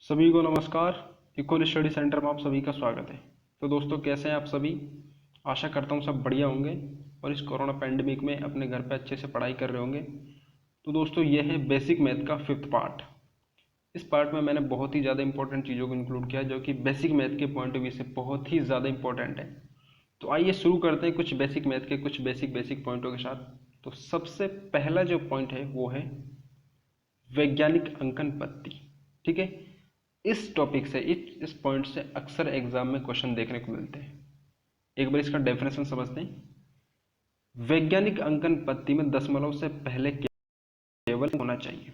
सभी को नमस्कार। इक्वल स्टडी सेंटर में आप सभी का स्वागत है। तो दोस्तों, कैसे हैं आप सभी? आशा करता हूँ सब बढ़िया होंगे और इस कोरोना पैंडेमिक में अपने घर पे अच्छे से पढ़ाई कर रहे होंगे। तो दोस्तों, ये है बेसिक मैथ का 5th पार्ट। इस पार्ट में मैंने बहुत ही ज़्यादा इंपॉर्टेंट चीज़ों को इंक्लूड किया जो कि बेसिक मैथ के पॉइंट ऑफ व्यू से बहुत ही ज़्यादा इंपॉर्टेंट है। तो आइए शुरू करते हैं कुछ बेसिक मैथ के कुछ बेसिक पॉइंटों के साथ। तो सबसे पहला जो पॉइंट है वो है वैज्ञानिक अंकन पद्धति। ठीक है, इस टॉपिक से इस पॉइंट से अक्सर एग्जाम में क्वेश्चन देखने को मिलते हैं। एक बार इसका डेफिनेशन समझते हैं। वैज्ञानिक अंकन पद्धति में दशमलव से पहले केवल होना चाहिए।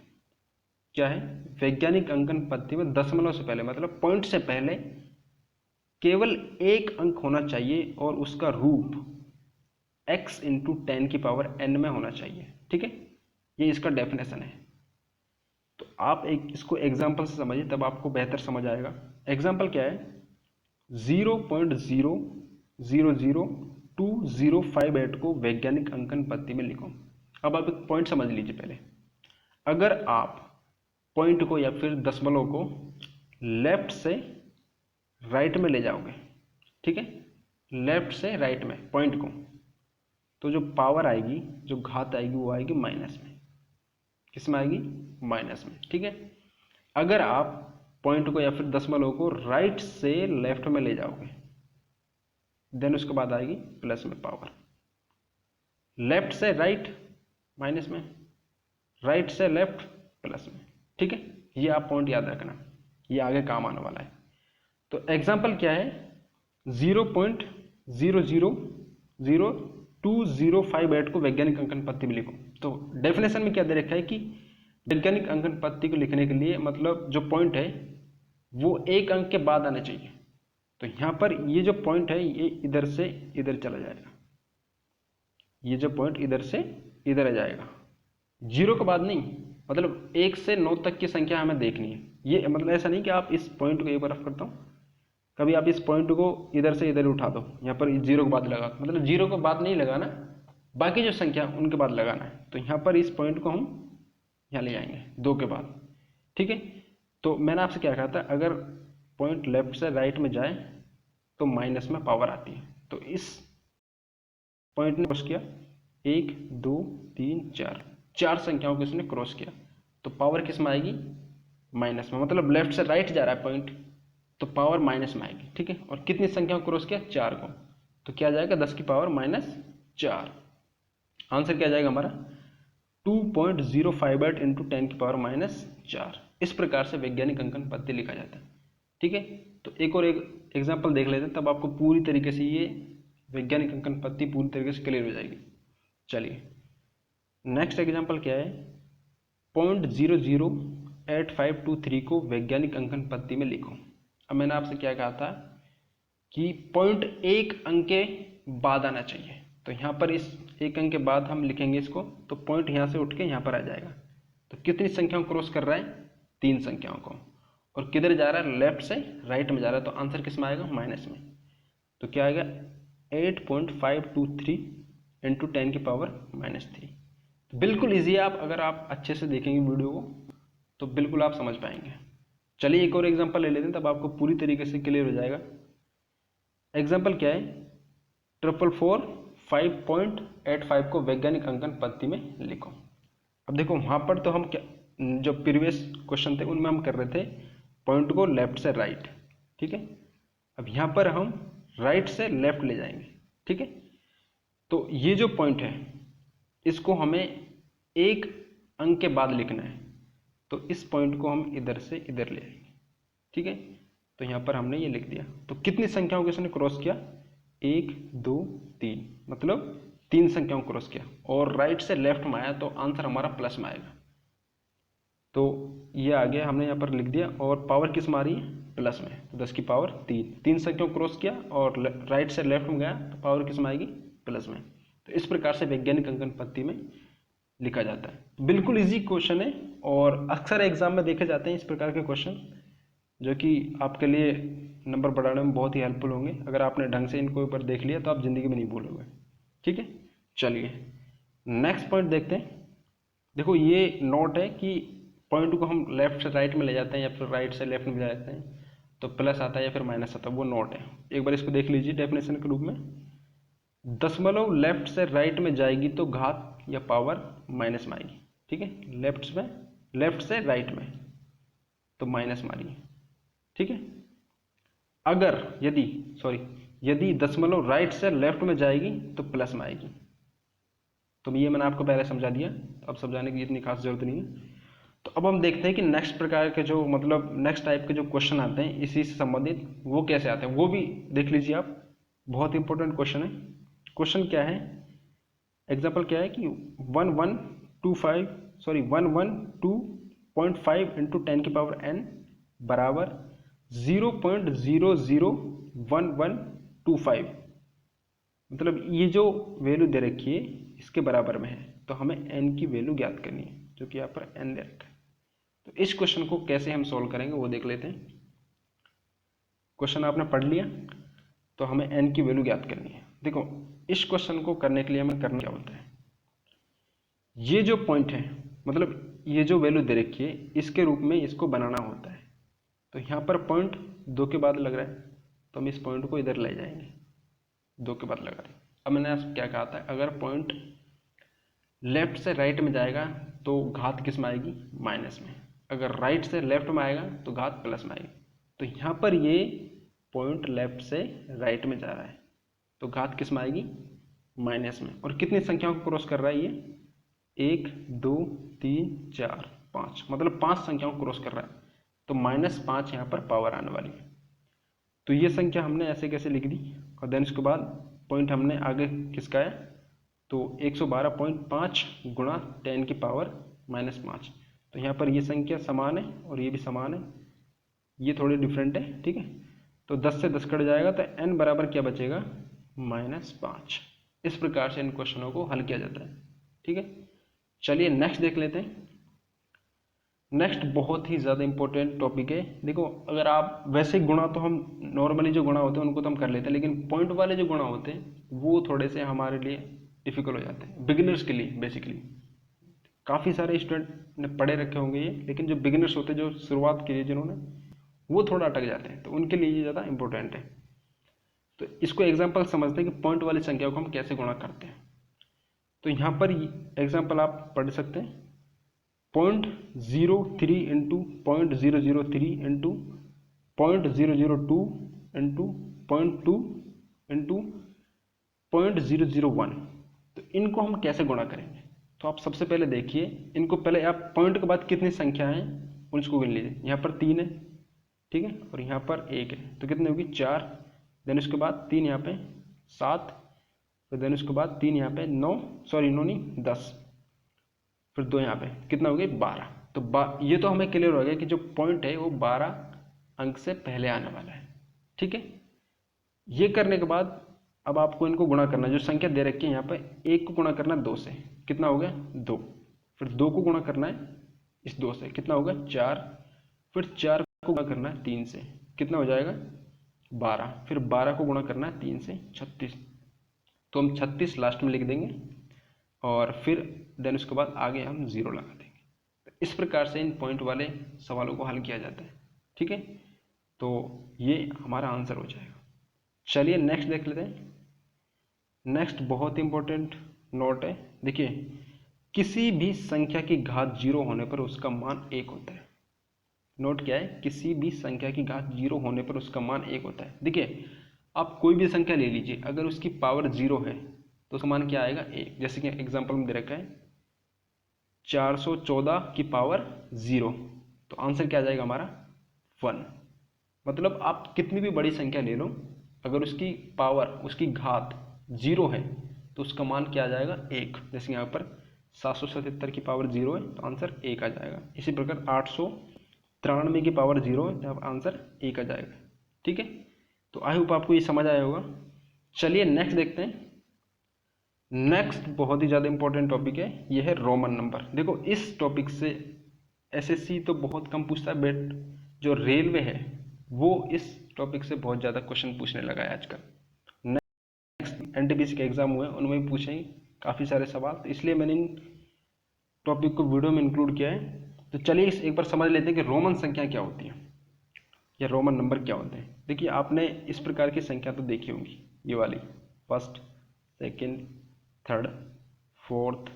क्या है? वैज्ञानिक अंकन पद्धति में दशमलव से पहले मतलब पॉइंट से पहले केवल एक अंक होना चाहिए और उसका रूप x इंटू 10 की पावर n में होना चाहिए। ठीक है, ये इसका डेफिनेशन है। तो आप इसको एग्जाम्पल से समझिए, तब आपको बेहतर समझ आएगा। एग्जाम्पल क्या है? 0.000205 को वैज्ञानिक अंकन पद्धति में लिखो। अब आप एक पॉइंट समझ लीजिए पहले। अगर आप पॉइंट को या फिर दशमलव को लेफ्ट से राइट में ले जाओगे, ठीक है, लेफ्ट से राइट में पॉइंट को, तो जो पावर आएगी, जो घात आएगी, वो आएगी माइनस में। किस में आएगी? माइनस में। ठीक है, अगर आप पॉइंट को या फिर दशमलव को राइट से लेफ्ट में ले जाओगे, देन उसके बाद आएगी प्लस में पावर। लेफ्ट से राइट माइनस में, राइट से लेफ्ट प्लस में। ठीक है, ये आप पॉइंट याद रखना, ये आगे काम आने वाला है। तो एग्जाम्पल क्या है? 0.000205 को वैज्ञानिक अंकन पद्धति में लिखो। तो डेफिनेशन में क्या दे रखा है कि वैज्ञानिक अंकन पद्धति को लिखने के लिए मतलब जो पॉइंट है वो एक अंक के बाद आना चाहिए। तो यहाँ पर ये जो पॉइंट है ये इधर से इधर चला जाएगा, ये जो पॉइंट इधर से इधर आ जाएगा, 0 के बाद नहीं। मतलब 1 से 9 तक की संख्या हमें देखनी है। ये मतलब ऐसा नहीं कि आप इस पॉइंट को एक बार करता हूँ, कभी आप इस पॉइंट को इधर से इधर उठा दो, यहाँ पर 0 के बाद लगा, मतलब 0 के बाद नहीं लगाना, बाकी जो संख्या उनके बाद लगाना है। तो यहाँ पर इस पॉइंट को हम यहाँ ले जाएंगे 2 के बाद। ठीक है, तो मैंने आपसे क्या कहा था, अगर पॉइंट लेफ्ट से राइट में जाए तो माइनस में पावर आती है। तो इस पॉइंट ने क्रॉस किया, 1 2 3 4, 4 संख्याओं को इसने क्रॉस किया, तो पावर किस में आएगी? माइनस में। मतलब लेफ्ट से राइट जा रहा है पॉइंट, तो पावर माइनस में आएगी। ठीक है, और कितनी संख्याओं को क्रॉस किया? 4 को, तो क्या आ जाएगा? 10 की पावर -4। आंसर क्या आ जाएगा हमारा? 2.058 इंटू 10 की पावर -4। इस प्रकार से वैज्ञानिक अंकन पद्धति लिखा जाता है। ठीक है, तो एक और एक एग्जाम्पल देख लेते हैं, तब आपको पूरी तरीके से ये वैज्ञानिक अंकन पद्धति पूरी तरीके से क्लियर हो जाएगी। चलिए, नेक्स्ट एग्जाम्पल क्या है? 0.008523 को वैज्ञानिक अंकन पद्धति में लिखो। अब मैंने आपसे क्या कहा था कि पॉइंट एक अंक के बाद आना चाहिए। तो यहाँ पर इस एक अंक के बाद हम लिखेंगे इसको, तो पॉइंट यहाँ से उठ के यहाँ पर आ जाएगा। तो कितनी संख्याओं को क्रॉस कर रहा है? 3 संख्याओं को। और किधर जा रहा है? लेफ्ट से राइट में जा रहा है। तो आंसर किस में आएगा? माइनस में। तो क्या आएगा? 8.523 इंटू 10 की पावर -3। बिल्कुल ईजी है, आप अगर आप अच्छे से देखेंगे वीडियो को तो बिल्कुल आप समझ पाएंगे। चलिए एक और एग्जांपल ले लेते हैं, तब आपको पूरी तरीके से क्लियर हो जाएगा। एग्जांपल क्या है? 5.85 को वैज्ञानिक अंकन पद्धति में लिखो। अब देखो वहां पर तो हम क्या, जो प्रीवियस क्वेश्चन थे उनमें हम कर रहे थे पॉइंट को लेफ्ट से राइट। ठीक है, अब यहाँ पर हम राइट से लेफ्ट ले जाएंगे। ठीक है, तो ये जो पॉइंट है इसको हमें एक अंक के बाद लिखना है। तो इस पॉइंट को हम इधर से इधर ले आएंगे। ठीक है, तो यहाँ पर हमने ये लिख दिया। तो कितनी संख्याओं को इसने क्रॉस किया? 1 2 3, मतलब 3 संख्याओं को क्रॉस किया, और राइट से लेफ्ट में आया, तो आंसर हमारा प्लस में आएगा। तो ये आ गया, हमने यहाँ पर लिख दिया। और पावर किस में आ रही है? प्लस में। तो 10 की पावर 3 संख्याओं को क्रॉस किया और राइट से लेफ्ट में गया, तो पावर किस में आएगी? प्लस में। तो इस प्रकार से वैज्ञानिक अंकन पद्धति में लिखा जाता है। बिल्कुल इजी क्वेश्चन है और अक्सर एग्जाम में देखे जाते हैं इस प्रकार के क्वेश्चन, जो कि आपके लिए नंबर बढ़ाने में बहुत ही हेल्पफुल होंगे। अगर आपने ढंग से इनको ऊपर देख लिया तो आप जिंदगी में नहीं भूलोगे। ठीक है, चलिए नेक्स्ट पॉइंट देखते हैं। देखो ये नोट है कि पॉइंट को हम लेफ्ट से राइट में ले जाते हैं या फिर राइट से लेफ्ट में ले जाते हैं तो प्लस आता है या फिर माइनस आता है, वो नॉट है। एक बार इसको देख लीजिए डेफिनेशन के रूप में, दशमलव लेफ्ट से राइट में जाएगी तो घात या पावर माइनस में आएगी, ठीक है। लेफ्ट से राइट में तो माइनस मारिए, ठीक है। अगर यदि दशमलव राइट से लेफ्ट में जाएगी तो प्लस में आएगी। तो ये मैंने आपको पहले समझा दिया, अब समझाने की इतनी खास जरूरत नहीं है। तो अब हम देखते हैं कि नेक्स्ट प्रकार के जो मतलब नेक्स्ट टाइप के जो क्वेश्चन आते हैं इसी से संबंधित वो कैसे आते हैं, वो भी देख लीजिए आप। बहुत इंपॉर्टेंट क्वेश्चन है। क्वेश्चन क्या है, एग्जाम्पल क्या है कि 11.2.5 इंटू 10 की पावर n बराबर 0.001125, मतलब ये जो वैल्यू दे रखी है इसके बराबर में है, तो हमें n की वैल्यू ज्ञात करनी है, जो कि यहाँ पर n दे रखा है। तो इस क्वेश्चन को कैसे हम सॉल्व करेंगे वो देख लेते हैं। क्वेश्चन आपने पढ़ लिया, तो हमें n की वैल्यू ज्ञात करनी है। देखो, इस क्वेश्चन को करने के लिए हमें करना क्या होता है, ये जो पॉइंट है मतलब ये जो वैल्यू दे रखी है इसके रूप में इसको बनाना होता है। तो यहाँ पर पॉइंट 2 के बाद लग रहा है, तो हम इस पॉइंट को इधर ले जाएंगे, 2 के बाद लगा रहे। अब मैंने आपसे क्या कहा था, अगर पॉइंट लेफ्ट से राइट में जाएगा तो घात किस में आएगी, माइनस में। अगर राइट से लेफ्ट में आएगा तो घात प्लस में आएगी। तो यहाँ पर ये पॉइंट लेफ्ट से राइट में जा रहा है तो घात किस में आएगी, माइनस में। और कितनी संख्याओं को क्रॉस कर रहा है ये, 1 2 3 4 5, मतलब 5 संख्याओं को क्रॉस कर रहा है, तो -5 यहाँ पर पावर आने वाली है। तो ये संख्या हमने ऐसे कैसे लिख दी, और देन इसके बाद पॉइंट हमने आगे किसका है, तो 112.5 गुणा 10 की पावर -5। तो यहाँ पर ये संख्या समान है और ये भी समान है, ये थोड़ी डिफरेंट है, ठीक है। तो 10 से 10 कट जाएगा तो n बराबर क्या बचेगा, -5। इस प्रकार से इन क्वेश्चनों को हल किया जाता है, ठीक है। चलिए नेक्स्ट देख लेते हैं। नेक्स्ट बहुत ही ज़्यादा इंपॉर्टेंट टॉपिक है। देखो, अगर आप वैसे गुणा तो हम नॉर्मली जो गुणा होते हैं उनको तो हम कर लेते हैं, लेकिन पॉइंट वाले जो गुणा होते हैं वो थोड़े से हमारे लिए डिफिकल्ट हो जाते हैं, बिगिनर्स के लिए बेसिकली। काफ़ी सारे स्टूडेंट ने पढ़े रखे होंगे ये, लेकिन जो बिगिनर्स होते हैं, जो शुरुआत के लिए जिन्होंने, वो थोड़ा अटक जाते हैं, तो उनके लिए ये ज़्यादा इंपॉर्टेंट है। तो इसको एग्जाम्पल समझते हैं कि पॉइंट वाली संख्या को हम कैसे गुणा करते हैं। तो यहाँ पर एग्जाम्पल आप पढ़ सकते हैं, 0.03 इंटू 0.003 इंटू 0.002 इंटू 0.2 इंटू 0.001। तो इनको हम कैसे गुणा करेंगे, तो आप सबसे पहले देखिए इनको, पहले आप पॉइंट के बाद कितनी संख्या है उसको गिन लीजिए। यहाँ पर 3 है, ठीक है, और यहाँ पर 1 है, तो कितनी होगी 4। देन उसके बाद 3 यहाँ पे 7, फिर देन उसके बाद 3 यहाँ पे 9 नहीं 10, फिर 2 यहाँ पे कितना हो गया 12। तो ये तो हमें क्लियर हो गया कि जो पॉइंट है वो 12 अंक से पहले आने वाला है, ठीक है। ये करने के बाद अब आपको इनको गुणा करना, जो संख्या दे रखी है यहाँ पे, 1 को गुणा करना है 2 से, कितना हो गया 2। फिर 2 को गुणा करना है इस 2 से, कितना होगा 4। फिर 4 को गुणा करना है 3 से, कितना हो जाएगा 12। फिर 12 को गुणा करना है 3 से, 36। तो हम 36 लास्ट में लिख देंगे, और फिर देन उसके बाद आगे हम 0 लगा देंगे। तो इस प्रकार से इन पॉइंट वाले सवालों को हल किया जाता है, ठीक है। तो ये हमारा आंसर हो जाएगा। चलिए नेक्स्ट देख लेते हैं। नेक्स्ट बहुत इंपॉर्टेंट नोट है, देखिए, किसी भी संख्या की घात 0 होने पर उसका मान 1 होता है। नोट क्या है, किसी भी संख्या की घात 0 होने पर उसका मान 1 होता है। देखिए, आप कोई भी संख्या ले लीजिए, अगर उसकी पावर 0 है तो उसका मान क्या आएगा 1। जैसे कि एग्जांपल में दे रखा है 414 की पावर 0, तो आंसर क्या आ जाएगा हमारा 1। मतलब आप कितनी भी बड़ी संख्या ले लो, अगर उसकी पावर, उसकी घात 0 है तो उसका मान क्या आ जाएगा 1। जैसे यहाँ पर 777 की पावर 0 है तो आंसर 1 आ जाएगा। इसी प्रकार 893 की पावर 0 है तो आंसर 1 आ जाएगा, ठीक है। तो आई होप आपको ये समझ आया होगा। चलिए नेक्स्ट देखते हैं। नेक्स्ट बहुत ही ज़्यादा इंपॉर्टेंट टॉपिक है, यह है रोमन नंबर। देखो, इस टॉपिक से एसएससी तो बहुत कम पूछता है, बट जो रेलवे है वो इस टॉपिक से बहुत ज़्यादा क्वेश्चन पूछने लगा है आजकल। नेक्स्ट एनटीपीसी के एग्जाम हुए उनमें भी पूछे काफ़ी सारे सवाल, तो इसलिए मैंने इन टॉपिक को वीडियो में इंक्लूड किया है। तो चलिए एक बार समझ लेते हैं कि रोमन संख्या क्या होती है या रोमन नंबर क्या होते हैं। देखिए आपने इस प्रकार की संख्या तो देखी होंगी, ये वाली first, second, third, fourth,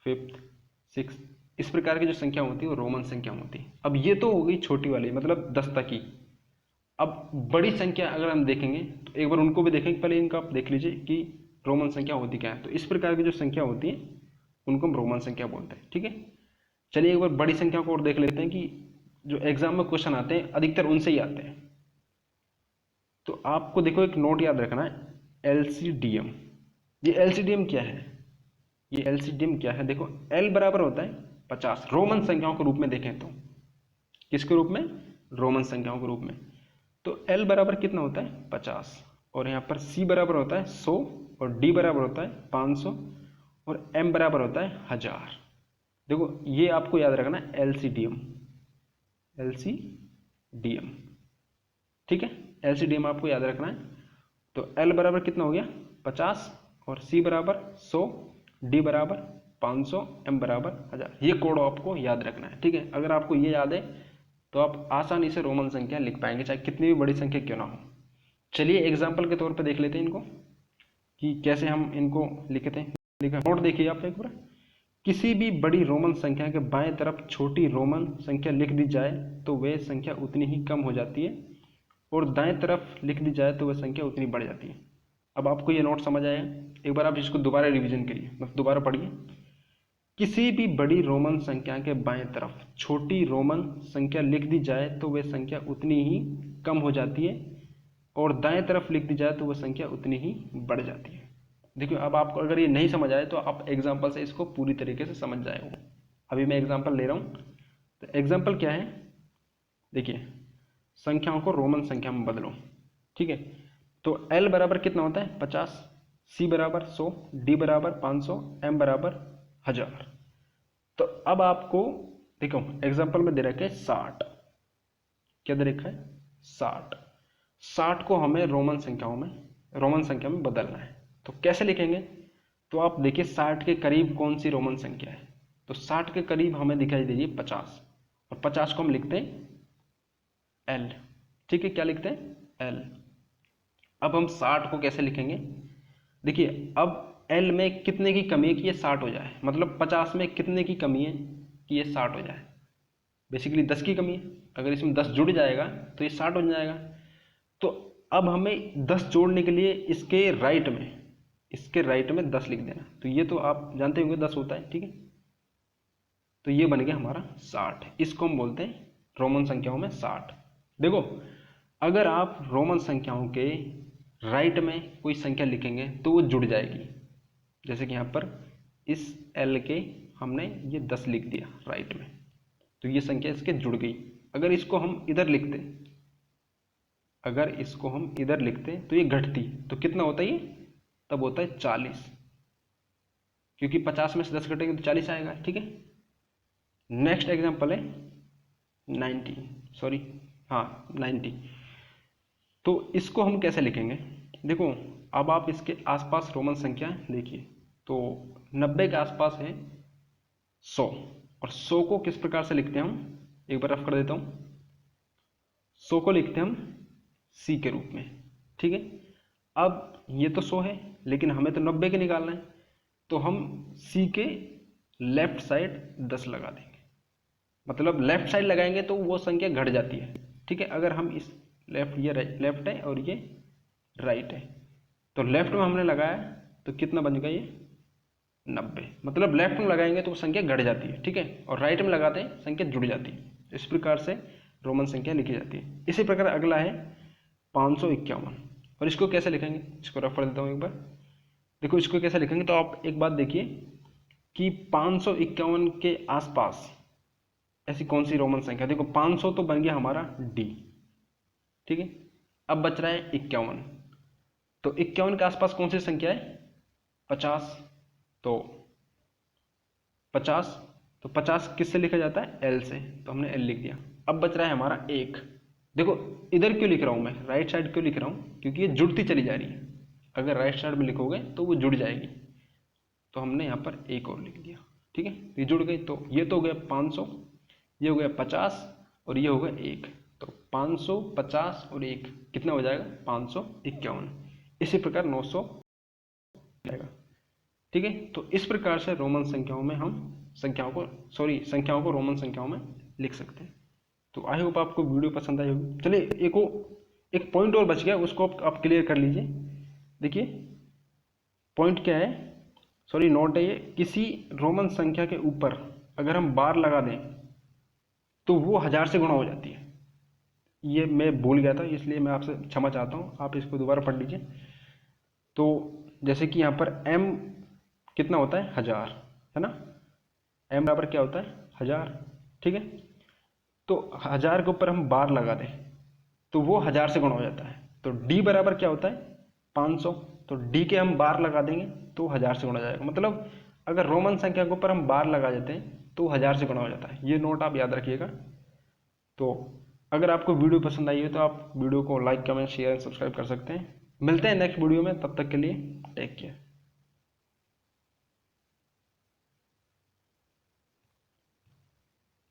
fifth, six, इस प्रकार की जो संख्या होती है वो रोमन संख्या होती है। अब ये तो हो गई छोटी वाली, मतलब 10 तक की। अब बड़ी संख्या अगर हम देखेंगे तो एक बार उनको भी देखेंगे, पहले इनका आप देख लीजिए कि रोमन संख्या होती क्या है। तो इस प्रकार की जो संख्या होती है उनको हम रोमन संख्या बोलते हैं, ठीक है। चलिए एक बार बड़ी संख्या को और देख लेते हैं कि जो एग्जाम में क्वेश्चन आते हैं अधिकतर उनसे ही आते हैं। तो आपको देखो एक नोट याद रखना है, एलसीडीएम। ये एलसीडीएम क्या है, ये एलसीडीएम क्या है, देखो एल बराबर होता है 50, रोमन संख्याओं के रूप में देखें तो किसके रूप में, रोमन संख्याओं के रूप में। तो एल बराबर कितना होता है 50, और यहाँ पर सी बराबर होता है 100, और डी बराबर होता है 500, और एम बराबर होता है 1000। देखो ये आपको याद रखना है एलसीडीएम, एलसीडीएम, ठीक है। एलसीडीएम आपको याद रखना है। तो एल बराबर कितना हो गया 50, और सी बराबर 100, डी बराबर 500, एम बराबर 1000। ये कोड आपको याद रखना है, ठीक है। अगर आपको ये याद है तो आप आसानी से रोमन संख्या लिख पाएंगे, चाहे कितनी भी बड़ी संख्या क्यों ना हो। चलिए एग्जाम्पल के तौर पर देख लेते हैं इनको कि कैसे हम इनको लिखते हैं। लिखा नोट देखिए आप एक बार, किसी भी बड़ी रोमन संख्या के बाएं तरफ छोटी रोमन संख्या लिख दी जाए तो वह संख्या उतनी ही कम हो जाती है, और दाएं तरफ लिख दी जाए तो वह संख्या उतनी बढ़ जाती है। अब आपको ये नोट समझ आया, एक बार आप इसको दोबारा रिवीजन करिए, मतलब दोबारा पढ़िए। किसी भी बड़ी रोमन संख्या के बाएं तरफ छोटी रोमन संख्या लिख दी जाए तो वह संख्या उतनी ही कम हो जाती है, और दाएं तरफ लिख दी जाए तो वह संख्या उतनी ही बढ़ जाती है। देखिए अब आपको अगर ये नहीं समझ आए तो आप एग्जाम्पल से इसको पूरी तरीके से समझ जाएंगे। अभी मैं एग्जाम्पल ले रहा हूँ, तो एग्जाम्पल क्या है, देखिए संख्याओं को रोमन संख्या में बदलो, ठीक है। तो L बराबर कितना होता है 50, C बराबर 100, D बराबर 500, M बराबर 1000। तो अब आपको देखो एग्जाम्पल में दे रखा है 60, क्या दे रखा है 60। 60 को हमें रोमन संख्या में बदलना है। तो कैसे लिखेंगे, तो आप देखिए 60 के करीब कौन सी रोमन संख्या है, तो 60 के करीब हमें दिखाई दे रही है 50, और 50 को हम लिखते हैं L, ठीक है। क्या लिखते हैं L। अब हम 60 को कैसे लिखेंगे, देखिए अब L में कितने की कमी है कि ये 60 हो जाए, मतलब 50 में कितने की कमी है कि ये 60 हो जाए, बेसिकली 10 की कमी है। अगर इसमें 10 जुड़ जाएगा तो ये 60 हो जाएगा। तो अब हमें 10 जोड़ने के लिए इसके राइट में 10 लिख देना। तो ये तो आप जानते होंगे 10 होता है, ठीक है। तो ये बन गया हमारा 60, इसको हम बोलते हैं रोमन संख्याओं में 60। देखो अगर आप रोमन संख्याओं के राइट में कोई संख्या लिखेंगे तो वो जुड़ जाएगी, जैसे कि यहाँ पर इस L के हमने ये 10 लिख दिया राइट में, तो ये संख्या इसके जुड़ गई। अगर इसको हम इधर लिखते तो ये घटती, तो कितना होता है ये, तब होता है 40, क्योंकि 50 में से 10 घटेंगे तो 40 आएगा, ठीक है। नेक्स्ट एग्जांपल है 90। तो इसको हम कैसे लिखेंगे, देखो अब आप इसके आसपास रोमन संख्या देखिए, तो 90 के आसपास है 100, और 100 को किस प्रकार से लिखते हैं हम, एक बार रफ कर देता हूँ। 100 को लिखते हैं हम C के रूप में, ठीक है। अब ये तो 100 है, लेकिन हमें तो 90 के निकालना है, तो हम C के लेफ्ट साइड 10 लगा देंगे, मतलब लेफ्ट साइड लगाएंगे तो वो संख्या घट जाती है, ठीक है। अगर हम इस ये लेफ्ट है और ये राइट है, तो लेफ्ट में हमने लगाया तो कितना बन गया ये 90, मतलब लेफ्ट में लगाएंगे तो वो संख्या घट जाती है, ठीक है, और राइट में लगाते हैं संख्या जुड़ जाती है। इस प्रकार से रोमन संख्या लिखी जाती है। इसी प्रकार अगला है 551, और इसको कैसे लिखेंगे, इसको रफ कर देता हूँ एक बार। देखो इसको कैसे लिखेंगे, तो आप एक बात देखिए कि 551 के आसपास ऐसी कौन सी रोमन संख्या, देखो 500 तो बन गया हमारा D, ठीक है। अब बच रहा है 51, तो 51 के आसपास कौन सी संख्या है 50, तो 50 किससे लिखा जाता है L से, तो हमने L लिख दिया। अब बच रहा है हमारा 1। देखो इधर क्यों लिख रहा हूं मैं, राइट साइड क्यों लिख रहा हूं, क्योंकि ये जुड़ती चली जा रही है। अगर राइट साइड में लिखोगे तो वो जुड़ जाएगी, तो हमने यहाँ पर 1 और लिख दिया, ठीक है। ये जुड़ गई, तो ये तो हो गया 500, ये हो गया 50 और ये हो गया 1, तो 550 और 1 कितना हो जाएगा 551। इसी प्रकार 900 जाएगा। ठीक है, तो इस प्रकार से रोमन संख्याओं में हम संख्याओं को रोमन संख्याओं में लिख सकते हैं। तो आई होप आपको वीडियो पसंद आई होगी। चलिए एक पॉइंट और बच गया, उसको आप क्लियर कर लीजिए। देखिए पॉइंट क्या है, नोट है ये, किसी रोमन संख्या के ऊपर अगर हम बार लगा दें तो वो 1000 से गुणा हो जाती है। ये मैं भूल गया था, इसलिए मैं आपसे क्षमा चाहता हूँ, आप इसको दोबारा पढ़ लीजिए। तो जैसे कि यहाँ पर m कितना होता है 1000, है ना, m बराबर क्या होता है 1000। ठीक है, तो 1000 के ऊपर हम बार लगा दें तो वो 1000 से गुणा हो जाता है। तो d बराबर क्या होता है 500, तो d के हम बार लगा देंगे तो 1000 से गुणा हो जाएगा। मतलब अगर रोमन संख्या के ऊपर हम बार लगा देते हैं तो 1000 से गुणा हो जाता है। ये नोट आप याद रखिएगा। तो अगर आपको वीडियो पसंद आई है तो आप वीडियो को like, comment, share and subscribe कर सकते हैं। मिलते हैं नेक्स्ट वीडियो में, तब तक के लिए टेक केयर।